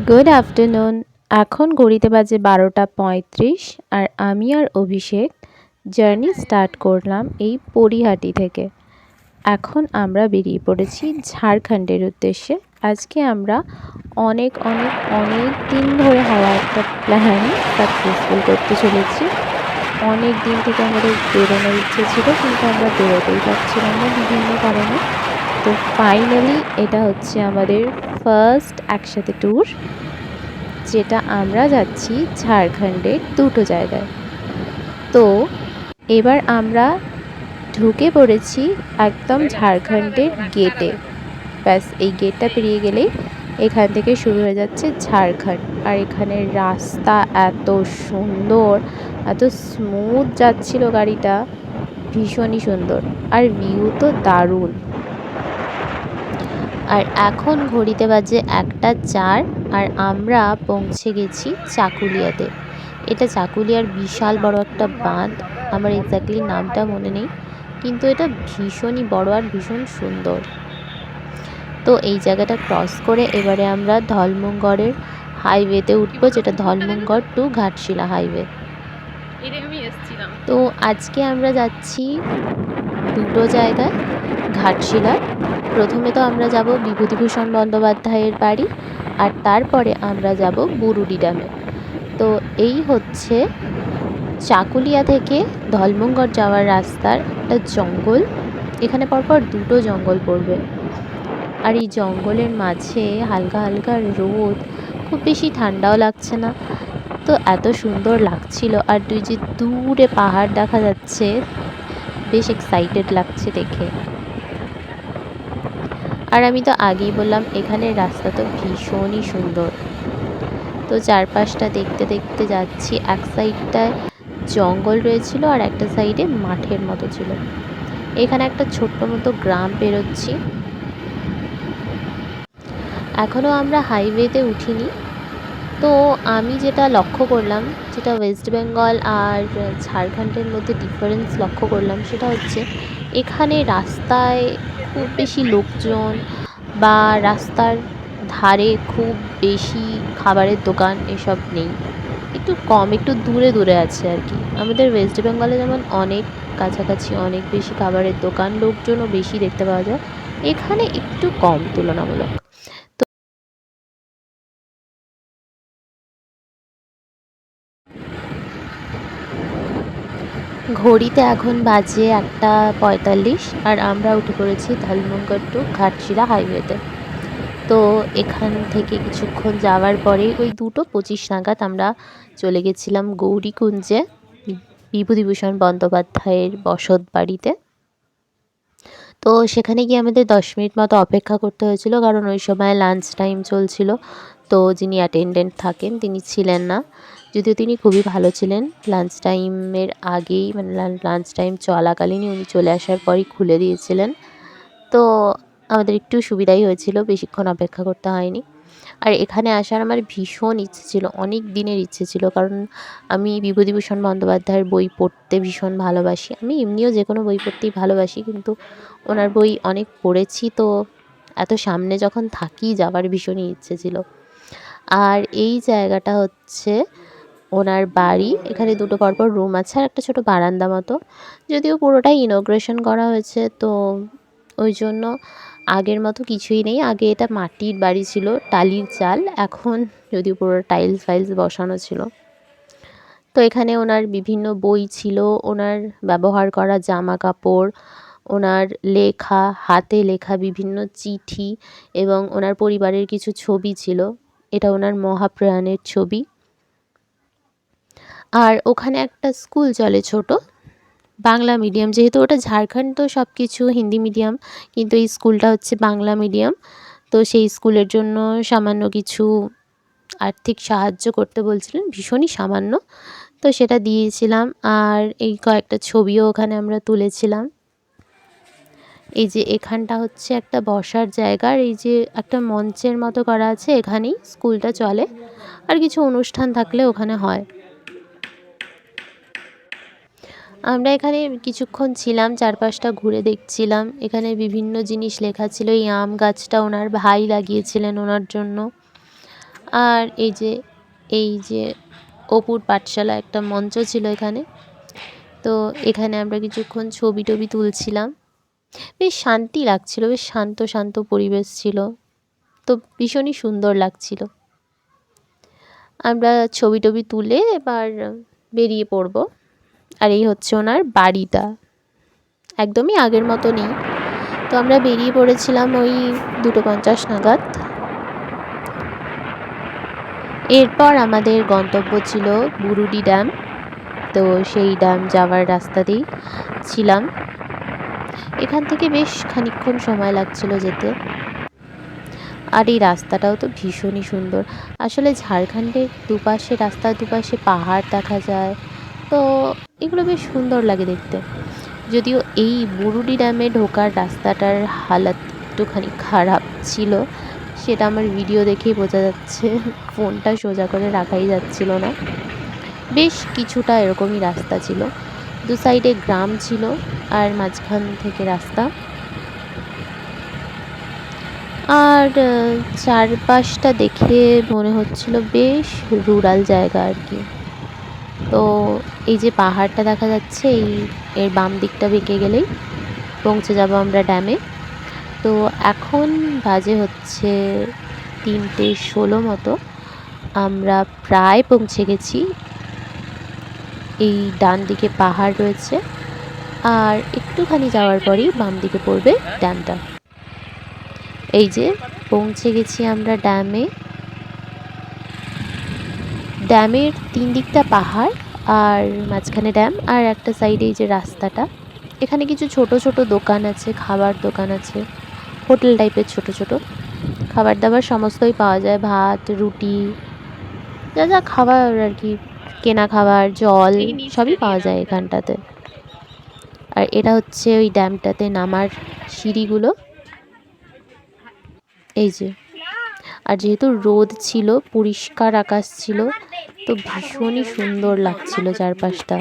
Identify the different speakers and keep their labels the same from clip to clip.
Speaker 1: Good afternoon. এখন ঘড়িতে বাজে 12টা 35 আর আমি আর অভিষেক জার্নি স্টার্ট করলাম এই পরিহাটি থেকে। এখন আমরা বেরিয়ে পড়েছি ঝাড়খণ্ডের উদ্দেশ্যে। আজকে আমরা অনেক অনেক অনেক দিন ধরে হওয়া একটা প্ল্যান সাকসেসফুল করতে চলেছি। অনেক দিন থেকে আমাদের বেরোনোর ইচ্ছে ছিল, কিন্তু আমরা বেরোতেই পারছিলাম না বিভিন্ন কারণে। তো ফাইনালি এটা হচ্ছে আমাদের ফার্স্ট একসাথে ট্যুর, যেটা আমরা যাচ্ছি ঝাড়খণ্ডের দুটো জায়গায়। তো এবার আমরা ঢুকে পড়েছি একদম ঝাড়খণ্ডের গেটে। ব্যাস এই গেটটা পেরিয়ে গেলেই এখান থেকে শুরু হয়ে যাচ্ছে ঝাড়খণ্ড। আর এখানের রাস্তা এত সুন্দর, এত স্মুথ যাচ্ছিল গাড়িটা, ভীষণই সুন্দর। আর ভিউ তো দারুণ। আর এখন ঘড়িতে বাজে 1টা 4 আর আমরা পৌঁছে গেছি চাকুলিয়াতে। এটা চাকুলিয়ার বিশাল বড় একটা বাঁধ। আমার এক্স্যাক্টলি নামটা মনে নেই, কিন্তু এটা ভীষণই বড় আর ভীষণ সুন্দর। তো এই জায়গাটা ক্রস করে এবারে আমরা ধলমুঙ্গরের হাইওয়েতে উঠবো, যেটা ধলমুঙ্গর টু ঘাটশিলা হাইওয়ে। তো আজকে আমরা যাচ্ছি দুটো জায়গায় ঘাটশিলা। প্রথমে তো আমরা যাব বিভূতিভূষণ বন্দ্যোপাধ্যায়ের বাড়ি, আর তারপরে আমরা যাব বুরুডি ড্যামে। তো এই হচ্ছে চাকুলিয়া থেকে ধলমুঙ্গর যাওয়ার রাস্তার একটা জঙ্গল। এখানে পরপর দুটো জঙ্গল পড়বে, আর এই জঙ্গলের মাঝে হালকা হালকা রোদ, খুব বেশি ঠান্ডাও লাগছে না। তো এত সুন্দর লাগছিল, আর দুই যে দূরে পাহাড় দেখা যাচ্ছে, বেশ এক্সাইটেড লাগছে দেখে। আর আমি তো আগেই বললাম এখানের রাস্তা তো ভীষণই সুন্দর। তো চারপাশটা দেখতে দেখতে যাচ্ছি। এক সাইডটায় জঙ্গল রয়েছিল আর একটা সাইডে মাঠের মতো ছিল। এখানে একটা ছোট্ট মতো গ্রাম পেরোচ্ছি। এখনও আমরা হাইওয়েতে উঠিনি। তো আমি যেটা লক্ষ্য করলাম, যেটা ওয়েস্ট বেঙ্গল আর ঝাড়খণ্ডের মধ্যে ডিফারেন্স লক্ষ্য করলাম, সেটা হচ্ছে এখানে রাস্তায় খুব বেশি লোকজন বা রাস্তার ধারে খুব বেশি খাবারের দোকান এসব নেই। একটু কম, একটু দূরে দূরে আছে আর কি। আমাদের ওয়েস্ট বেঙ্গলে যেমন অনেক কাছাকাছি অনেক বেশি খাবারের দোকান, লোকজনও বেশি দেখতে পাওয়া যায়, এখানে একটু কম তুলনামূলক। ঘড়িতে এখন বাজে 1টা 45 আর আমরা উঠে পড়েছি ধলমুঙ্গর টু ঘাটশিলা হাইওয়েতে। তো এখান থেকে কিছুক্ষণ যাওয়ার পরে ওই 2:25 নাগাদ আমরা চলে গেছিলাম গৌরীকুঞ্জে, বিভূতিভূষণ বন্দ্যোপাধ্যায়ের বসত বাড়িতে। তো সেখানে গিয়ে আমাদের 10 মিনিট মতো অপেক্ষা করতে হয়েছিল, কারণ ওই সময় লাঞ্চ টাইম চলছিল। তো যিনি অ্যাটেন্ডেন্ট থাকেন তিনি ছিলেন না, যদিও তিনি খুবই ভালো ছিলেন। লাঞ্চ টাইমের আগেই, মানে লাঞ্চ টাইম চলাকালীনই উনি চলে আসার পরই খুলে দিয়েছিলেন। তো আমাদের একটু সুবিধাই হয়েছিল, বেশিক্ষণ অপেক্ষা করতে হয়নি। আর এখানে আসার আমার ভীষণ ইচ্ছে ছিল, অনেক দিনের ইচ্ছে ছিল, কারণ আমি বিভূতিভূষণ বন্দ্যোপাধ্যায়ের বই পড়তে ভীষণ ভালোবাসি। আমি এমনিও যে কোনো বই পড়তেই ভালোবাসি, কিন্তু ওনার বই অনেক পড়েছি। তো এত সামনে যখন থাকি, যাবার ভীষণই ইচ্ছে ছিল। আর এই জায়গাটা হচ্ছে ওনার বাড়ি। এখানে দুটো পরপর রুম আছে আর একটা ছোট বারান্দা মতো, যদিও পুরোটাই ইনগ্রেশন করা হয়েছে। তো ওই জন্য আগের মতো কিছুই নেই। আগে এটা মাটির বাড়ি ছিল, টালির চাল, এখন যদিও পুরো টাইলস ফাইলস বসানো ছিল। তো এখানে ওনার বিভিন্ন বই ছিল, ওনার ব্যবহার করা জামা কাপড়, ওনার লেখা, হাতে লেখা বিভিন্ন চিঠি, এবং ওনার পরিবারের কিছু ছবি ছিল। এটা ওনার মহাপ্রয়াণের ছবি। আর ওখানে একটা স্কুল চলে ছোট, বাংলা মিডিয়াম। যেহেতু ওটা ঝাড়খণ্ড, তো সব কিছু হিন্দি মিডিয়াম, কিন্তু এই স্কুলটা হচ্ছে বাংলা মিডিয়াম। তো সেই স্কুলের জন্য সামান্য কিছু আর্থিক সাহায্য করতে বলছিলেন, ভীষণই সামান্য। তো সেটা দিয়েছিলাম। আর এই কয়েকটা ছবিও ওখানে আমরা তুলেছিলাম। এই যে এখানটা হচ্ছে একটা বসার জায়গা, আর এই যে একটা মঞ্চের মতো করা আছে, এখানেই স্কুলটা চলে। আর কিছু অনুষ্ঠান থাকলে ওখানে হয়। আমরা এখানে কিছুক্ষণ ছিলাম, চারপাশটা ঘুরে দেখছিলাম। এখানে বিভিন্ন জিনিস লেখা ছিল। এই আম গাছটা ওনার ভাই লাগিয়েছিলেন ওনার জন্য। আর এই যে অপুর পাঠশালা একটা মঞ্চ ছিল এখানে। তো এখানে আমরা কিছুক্ষণ ছবি টবি তুলছিলাম। বেশ শান্তি লাগছিল, বেশ শান্ত শান্ত পরিবেশ ছিল, তো ভীষণই সুন্দর লাগছিল। আমরা ছবি টবি তুলে এবার বেরিয়ে পড়ব। আর এই হচ্ছে ওনার বাড়িটা, একদমই আগের মতো নেই। তো আমরা বেরিয়ে পড়েছিলাম ওই 2:50 নাগাদ। এরপর আমাদের গন্তব্য ছিল বুরুডি ড্যাম। তো সেই ড্যাম যাওয়ার রাস্তাতেই ছিলাম। এখান থেকে বেশ খানিকক্ষণ সময় লাগছিল যেতে। আর এই রাস্তাটাও তো ভীষণই সুন্দর। আসলে ঝাড়খণ্ডের দুপাশে, রাস্তার দুপাশে পাহাড় দেখা যায়, তো এগুলো বেশ সুন্দর লাগে দেখতে। যদিও এই বুরুডি ড্যামে ঢোকার রাস্তাটার হালাত একটুখানি খারাপ ছিল, সেটা আমার ভিডিও দেখেই বোঝা যাচ্ছে। ফোনটা সোজা করে রাখাই যাচ্ছিল না। বেশ কিছুটা এরকমই রাস্তা ছিল, দু সাইডে গ্রাম ছিল আর মাঝখান থেকে রাস্তা। আর চারপাশটা দেখে মনে হচ্ছিল বেশ রুরাল জায়গা আর কি। তো এই যে পাহাড়টা দেখা যাচ্ছে, এর বাম দিকটা বেঁকে গেলেই পৌঁছে যাব আমরা ড্যামে। তো এখন বাজে হচ্ছে 3:16 মতো। আমরা প্রায় পৌঁছে গেছি। এই ডান দিকে পাহাড় রয়েছে, আর একটুখানি যাওয়ার পরই বাম দিকে পড়বে ড্যামটা। এই যে পৌঁছে গেছি আমরা ড্যামে। ড্যামের 3 দিকটা পাহাড় আর মাঝখানে ড্যাম, আর একটা সাইডে এই যে রাস্তাটা। এখানে কিছু ছোট ছোট দোকান আছে, খাবার দোকান আছে, হোটেল টাইপের ছোট ছোট। খাবার দাবার সমস্তই পাওয়া যায়, ভাত, রুটি, যা যা খাবার আর কি, কেনা খাবার, জল, সবই পাওয়া যায় এখানটাতে। আর এটা হচ্ছে ওই ড্যামটাতে নামার সিঁড়িগুলো, এই যে। আর যেহেতু রোদ ছিল, পরিষ্কার আকাশ ছিল, তো ভীষণই সুন্দর লাগছিল চারপাশটা।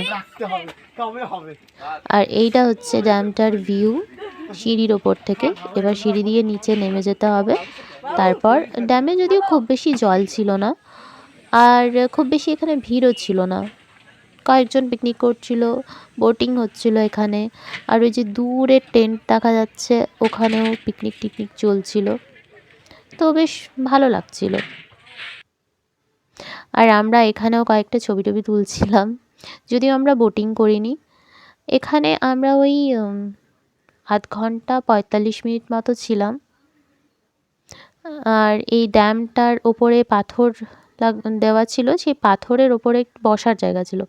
Speaker 1: আর এইটা হচ্ছে ড্যামটার ভিউ সিঁড়ির ওপর থেকে। এবার সিঁড়ি দিয়ে নিচে নেমে যেতে হবে। তারপর ড্যামে যদিও খুব বেশি জল ছিল না, আর খুব বেশি এখানে ভিড়ও ছিল না। কয়েকজন পিকনিক করছিল, বোটিং হচ্ছিল এখানে। আর ওই যে দূরে টেন্ট দেখা যাচ্ছে, ওখানেও পিকনিক টিকনিক চলছিল, তো বেশ ভালো লাগছিল। আর আমরা এখানেও কয়েকটা ছবি টবি তুলছিলাম, যদিও আমরা বোটিং করিনি। এখানে আমরা ওই আধ ঘন্টা 45 মিনিট মতো ছিলাম। আর এই ড্যামটার ওপরে পাথর দেওয়া ছিল, সেই পাথরের ওপরে বসার জায়গা ছিল,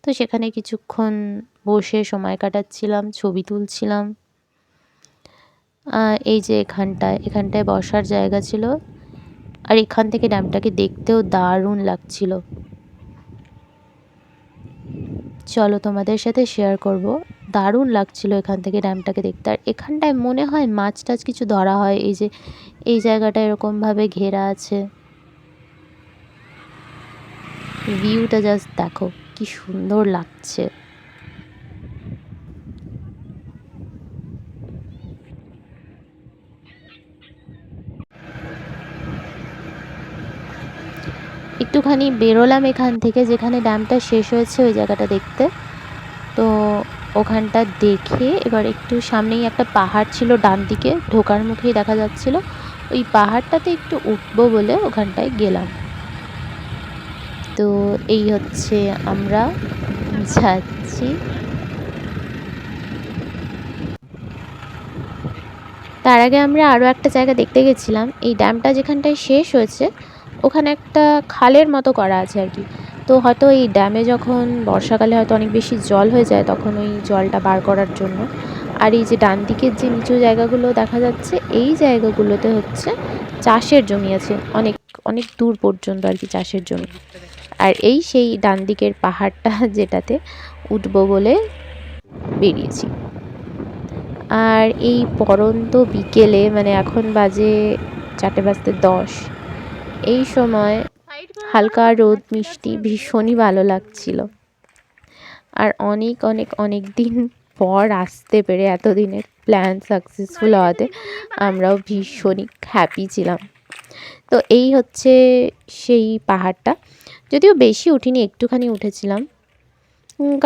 Speaker 1: তো সেখানে কিছুক্ষণ বসে সময় কাটাচ্ছিলাম, ছবি তুলছিলাম। এই যে এখানটায় বসার জায়গা ছিল, আর এখান থেকে ড্যামটাকে দেখতেও দারুণ লাগছিল। চলো তোমাদের সাথে শেয়ার করব, দারুণ লাগছিল এখান থেকে ড্যামটাকে দেখতে। আর এখানটায় মনে হয় মাছ টাছ কিছু ধরা হয়। এই যে এই জায়গাটা এরকমভাবে ঘেরা আছে। ভিউটা জাস্ট দেখো কি সুন্দর লাগছে। একটুখানি বেরোলাম এখান থেকে, যেখানে ড্যামটা শেষ হয়েছে ওই জায়গাটা দেখতে। তো ওখানটা দেখে এবার একটু সামনেই একটা পাহাড় ছিল, ডান দিকে ঢোকার মুখেই দেখা যাচ্ছিল। ওই পাহাড়টাতে একটু উঠবো বলে ওখানটায় গেলাম। তো এই হচ্ছে আমরা যাচ্ছি। তার আগে আমরা আরও একটা জায়গা দেখতে গেছিলাম। এই ড্যামটা যেখানটায় শেষ হয়েছে ওখানে একটা খালের মতো করা আছে আর কি। তো হয়তো এই ড্যামে যখন বর্ষাকালে হয়তো অনেক বেশি জল হয়ে যায়, তখন ওই জলটা বার করার জন্য। আর এই যে ডান দিকের যে নিচু জায়গাগুলো দেখা যাচ্ছে, এই জায়গাগুলোতে হচ্ছে চাষের জমি আছে, অনেক অনেক দূর পর্যন্ত আর কি চাষের জমি। আর এই সেই ডান দিকের পাহাড়টা যেটাতে উঠবো বলে বেরিয়েছি। আর এই পড়ন্ত বিকেলে, মানে এখন বাজে 4:10, এই সময় হালকা রোদ মিষ্টি ভীষণই ভালো লাগছিল। আর অনেক অনেক অনেক দিন পর আসতে পেরে, এতদিনের প্ল্যান সাকসেসফুল হওয়াতে আমরাও ভীষণই হ্যাপি ছিলাম। তো এই হচ্ছে সেই পাহাড়টা, যদিও বেশি উঠিনি, একটুখানি উঠেছিলাম,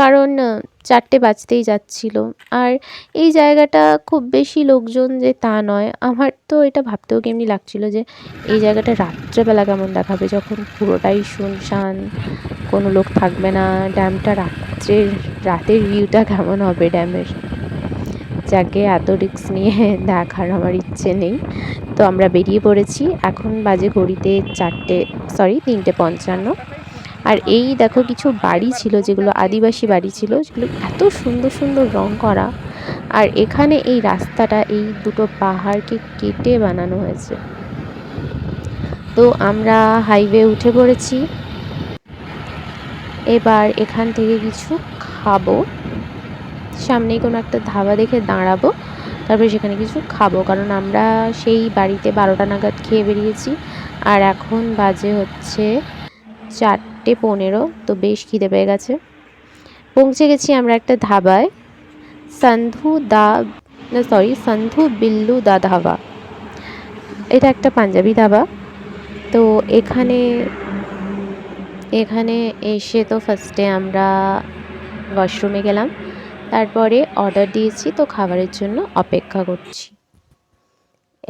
Speaker 1: কারণ 4টে বাজতেই যাচ্ছিল। আর এই জায়গাটা খুব বেশি লোকজন যে তা নয়। আমার তো এটা ভাবতেও কেমনি লাগছিল যে এই জায়গাটা রাত্রেবেলা কেমন দেখাবে, যখন পুরোটাই শুনশান, কোনো লোক থাকবে না। ড্যামটা রাতের ভিউটা কেমন হবে ড্যামের, যাকে এত রিস্ক নিয়ে দেখার আমার ইচ্ছে নেই। তো আমরা বেরিয়ে পড়েছি। এখন বাজে ঘড়িতে 3:55। আর এই দেখো কিছু বাড়ি ছিল, যেগুলো আদিবাসী বাড়ি ছিল, যেগুলো এত সুন্দর সুন্দর রং করা। আর এখানে এই রাস্তাটা এই দুটো পাহাড়কে কেটে বানানো হয়েছে। তো আমরা হাইওয়ে উঠে পড়েছি। এবার এখান থেকে কিছু খাবো, সামনেই কোনো একটা ধাবা দেখে দাঁড়াবো, তারপরে সেখানে কিছু খাবো, কারণ আমরা সেই বাড়িতে 12টা নাগাদ খেয়ে বেরিয়েছি। আর এখন বাজে হচ্ছে 4:15। তো বেশ খিদে পেয়ে গেছে। পৌঁছে গেছি আমরা একটা ধাবায়, সন্ধু বিল্লু দা ধাবা। এটা একটা পাঞ্জাবি ধাবা। তো এখানে এসে তো ফার্স্টে আমরা ওয়াশরুমে গেলাম, তারপরে অর্ডার দিয়েছি, তো খাবারের জন্য অপেক্ষা করছি।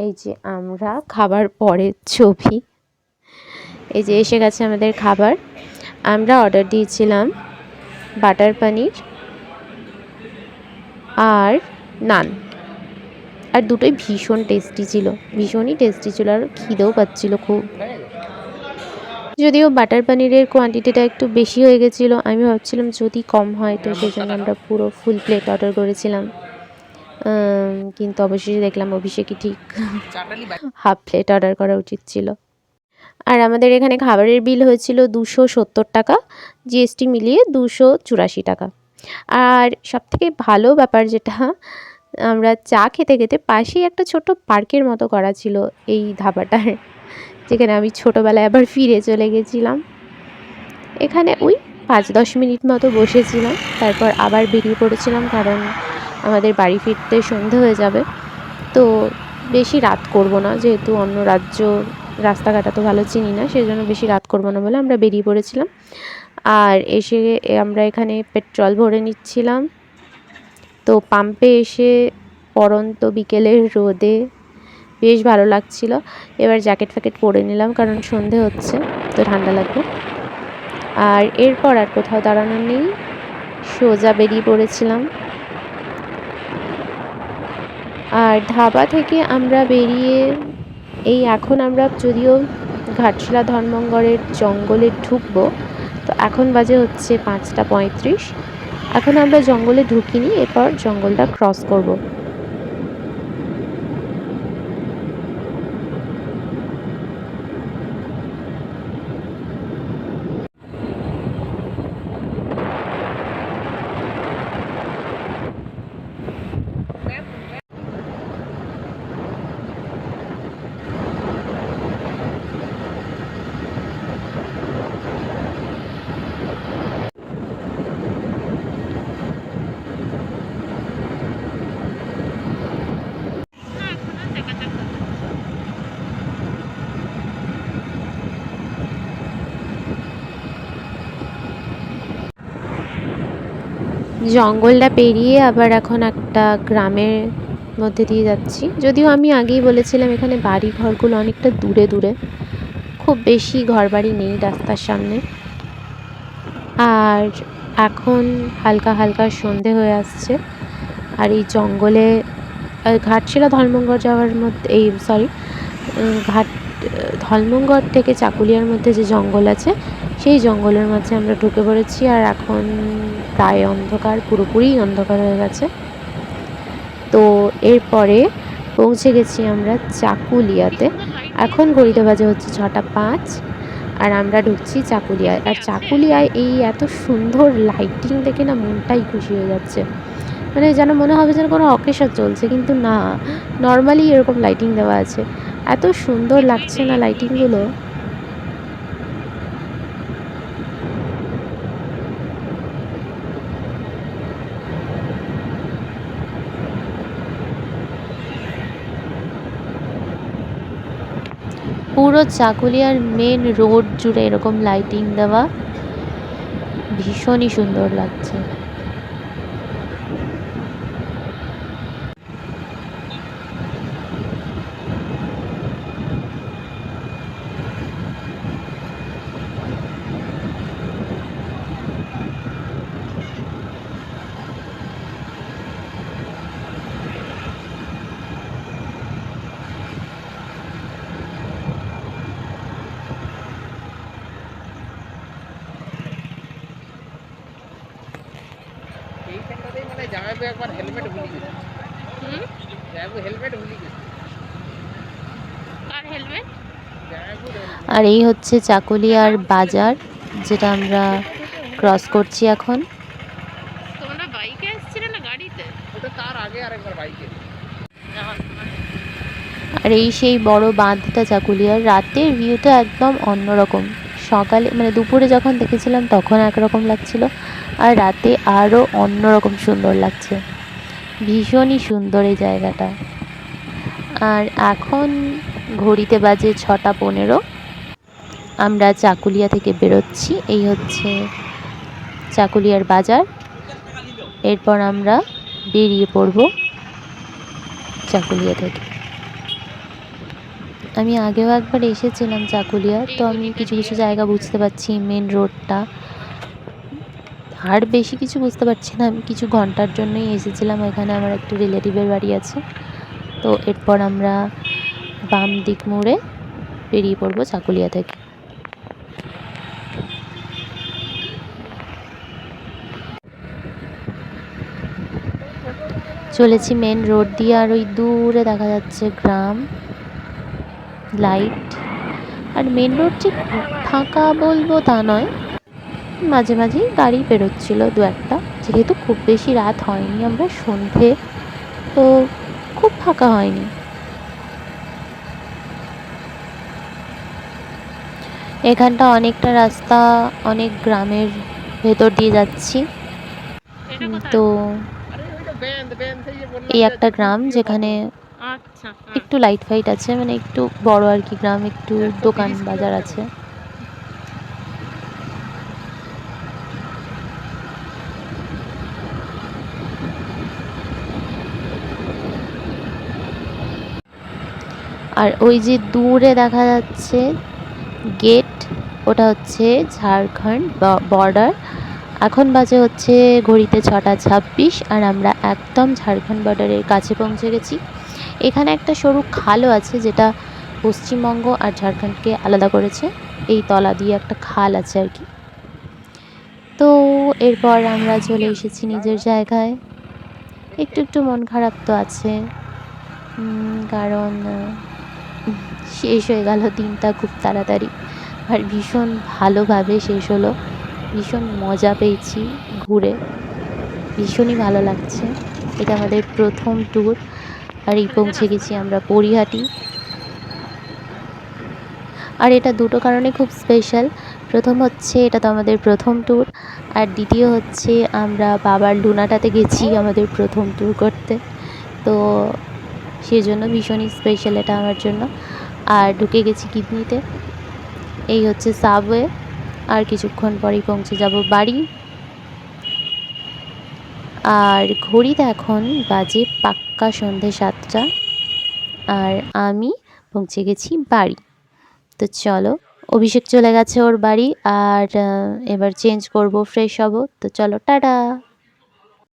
Speaker 1: এই যে আমরা খাবার পরের ছবি, এই যে এসে গেছে আমাদের খাবার। আমরা অর্ডার দিয়েছিলাম বাটার পনির আর নান, আর দুটোই ভীষণই টেস্টি ছিল, আর খিদেও পাচ্ছিল খুব। যদিও বাটার পনিরের কোয়ান্টিটিটা একটু বেশি হয়ে গেছিলো, আমি ভাবছিলাম যদি কম হয়, তো সেই জন্য আমরা পুরো ফুল প্লেট অর্ডার করেছিলাম। কিন্তু অবশেষে দেখলাম অভিষেকই ঠিক, হাফ প্লেট অর্ডার করা উচিত ছিল। আর আমাদের এখানে খাবারের বিল হয়েছিল 270 টাকা, জিএসটি মিলিয়ে 284 টাকা। আর সবথেকে ভালো ব্যাপার যেটা, আমরা চা খেতে খেতে পাশেই একটা ছোট্ট পার্কের মতো করা ছিল এই ধাবাটার, যেখানে আমি ছোটোবেলায় আবার ফিরে চলে গেছিলাম। এখানে ওই 5-10 মিনিট মতো বসেছিলাম, তারপর আবার বেরিয়ে পড়েছিলাম, কারণ আমাদের বাড়ি ফিরতে সন্ধে হয়ে যাবে। তো বেশি রাত করব না, যেহেতু অন্য রাজ্য, রাস্তাঘাট তো ভালো চিনি না, সেই জন্য বেশি রাত করব না বলে আমরা বেরিয়ে পড়েছিলাম। আর এসে আমরা এখানে পেট্রোল ভরে নিচ্ছিলাম। তো পাম্পে এসে পড়ন্ত বিকেলের রোদে বেশ ভালো লাগছিল। এবার জ্যাকেট ফ্যাকেট পরে নিলাম, কারণ সন্ধে হচ্ছে, তো ঠান্ডা লাগবে। আর এরপর আর কোথাও দাঁড়ানো নেই, সোজা বেরিয়ে পড়েছিলাম। আর ধাবা থেকে আমরা বেরিয়ে এখন আমরা যদিও ঘাটশিলা ধর্মঙ্গলের জঙ্গলে ঢুকবো, তো এখন বাজে হচ্ছে 5:35। এখন আমরা জঙ্গলে ঢুকিনি, এরপর জঙ্গলটা ক্রস করব। জঙ্গলটা পেরিয়ে আবার এখন একটা গ্রামের মধ্যে দিয়ে যাচ্ছি। যদিও আমি আগেই বলেছিলাম এখানে বাড়ি ঘরগুলো অনেকটা দূরে দূরে, খুব বেশি ঘরবাড়ি নেই রাস্তার সামনে। আর এখন হালকা হালকা সন্ধে হয়ে আসছে। আর এই জঙ্গলে ঘাটশিলা ধর্মঘট যাওয়ার মধ্যে ধর্মঘট থেকে চাকুলিয়ার মধ্যে যে জঙ্গল আছে, সেই জঙ্গলের মাঝে আমরা ঢুকে পড়েছি। আর এখন প্রায় অন্ধকার, পুরোপুরি অন্ধকার হয়ে গেছে। তো এরপরে পৌঁছে গেছি আমরা চাকুলিয়াতে। এখন ঘড়িতে বাজে হচ্ছে 6:05, আর আমরা ঢুকছি চাকুলিয়ায়। আর চাকুলিয়ায় এই এত সুন্দর লাইটিং দেখে না মনটাই খুশি হয়ে যাচ্ছে, মানে যেন মনে হবে যেন কোনো অকেশন চলছে, কিন্তু না, নর্মালি এরকম লাইটিং দেওয়া আছে। এত সুন্দর লাগছে না লাইটিংগুলো। পুরো পুরো চাকুলিয়ার মেন রোড জুড়ে এরকম লাইটিং দেওয়া, ভীষণই সুন্দর লাগছে।
Speaker 2: এইখানটাতেই মানে জামাইবাবু একবার হেলমেট ভুলে গেছে। জামাইবাবু হেলমেট ভুলে গেছে। কার হেলমেট? জামাইবাবুর হেলমেট।
Speaker 1: আর এই হচ্ছে চাকুলিয়ার বাজার, যেটা আমরা ক্রস করছি এখন।
Speaker 2: তোমরা বাইকে এসেছিলে না গাড়িতে? ওটা তার আগে আরেকবার বাইকে।
Speaker 1: আর এই সেই বড় বাঁধটা চাকুলিয়ার। রাতের ভিউটা একদম অন্যরকম। সকালে মানে দুপুরে যখন দেখেছিলাম তখন একরকম লাগছিল, আর রাতে আরও অন্যরকম সুন্দর লাগছে। ভীষণই সুন্দর এই জায়গাটা। আর এখন ঘড়িতে বাজে 6টা 15। আমরা চাকুলিয়া থেকে বেরোচ্ছি। এই হচ্ছে চাকুলিয়ার বাজার। এরপর আমরা বেরিয়ে পড়ব চাকুলিয়া থেকে। আমি আগেও একবার এসেছিলাম চাকুলিয়া, তো আমি কিছু কিছু জায়গা বুঝতে পারছি, মেন রোডটা। আর বেশি কিছু বুঝতে পারছি না। আমি কিছু ঘন্টার জন্যই এসেছিলাম, এখানে আমার একটা রিলেটিভের বাড়ি আছে। তো এরপর আমরা বাম দিক মোড়ে বেরিয়ে পড়বো চাকুলিয়া থেকে। চলেছি মেন রোড দিয়ে, আর ওই দূরে দেখা যাচ্ছে গ্রাম, লাইট। আর মেন রোড ঠিক ফাঁকা বলবো তা নয়, মাঝে মাঝেই গাড়ি বেরোচ্ছিল দু একটা, যেহেতু খুব বেশি রাত হয়নি, আমরা সন্ধে, তো খুব ফাঁকা হয়নি। এখানটা অনেকটা রাস্তা অনেক গ্রামের ভেতর দিয়ে যাচ্ছি। তো এই একটা গ্রাম যেখানে একটু লাইট ফাইট আছে, মানে একটু বড় আর কি গ্রাম, একটু দোকান বাজার আছে। আর ওই যে দূরে দেখা যাচ্ছে গেট, ওটা হচ্ছে ঝাড়খণ্ড বর্ডার। এখন বাজে হচ্ছে ঘড়িতে 6টা 26, আর আমরা একদম ঝাড়খণ্ড বর্ডারের কাছে পৌঁছে গেছি। এখানে একটা সরু খালও আছে, যেটা পশ্চিমবঙ্গ আর ঝাড়খণ্ডকে আলাদা করেছে। এই তলা দিয়ে একটা খাল আছে আর কি। তো এরপর আমরা চলে এসেছি নিজের জায়গায়। একটু একটু মন খারাপ তো আছে, কারণ শেষ হয়ে গেল দিনটা খুব তাড়াতাড়ি, আর ভীষণ ভালোভাবে শেষ হলো। ভীষণ মজা পেয়েছি ঘুরে, ভীষণই ভালো লাগছে। এটা আমাদের প্রথম ট্যুর, আর এই পৌঁছে গেছি আমরা পরিহাটি। আর এটা দুটো কারণে খুব স্পেশাল। প্রথম হচ্ছে এটা তো আমাদের প্রথম ট্যুর, আর দ্বিতীয় হচ্ছে আমরা বাবার লুনাটাতে গেছি আমাদের প্রথম ট্যুর করতে, তো সেজন্য ভীষণই স্পেশাল এটা আমার জন্য। আর ঢুকে গেছি কিডনিতে। এই হচ্ছে সাবওয়ে, আর কিছুক্ষণ পরেই পৌঁছে যাব বাড়ি। আর ঘড়িতে এখন বাজে পাক্কা সন্ধে 7টা, আর আমি পৌঁছে গেছি বাড়ি। তো চলো, অভিষেক চলে গেছে ওর বাড়ি, আর এবার চেঞ্জ করব, ফ্রেশ হব। তো চলো, টাটা।